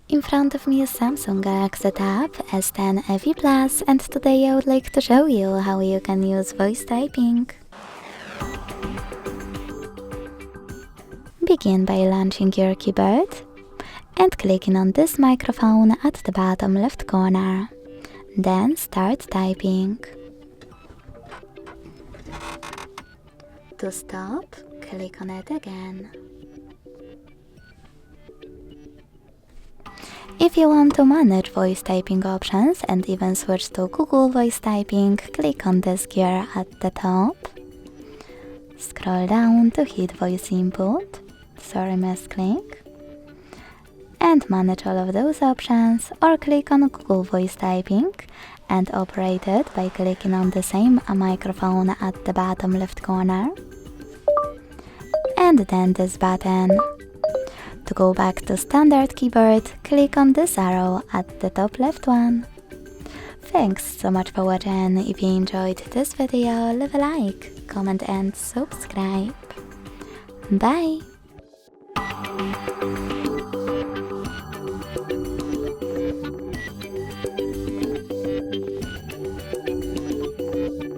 In front of me is Samsung Galaxy Tab S10 FE+, and today I would like to show you how you can use voice typing. Begin by launching your keyboard and clicking on this microphone at the bottom left corner. Then start typing. To stop, click on it again. If you want to manage voice typing options and even switch to Google Voice Typing, click on this gear at the top. Scroll down to hit Voice Input, misclick, and manage all of those options, or click on Google Voice Typing and operate it by clicking on the same microphone at the bottom left corner, and then this button. To go back to standard keyboard, click on this arrow at the top left one. Thanks so much for watching. If you enjoyed this video, leave a like, comment and subscribe. Bye!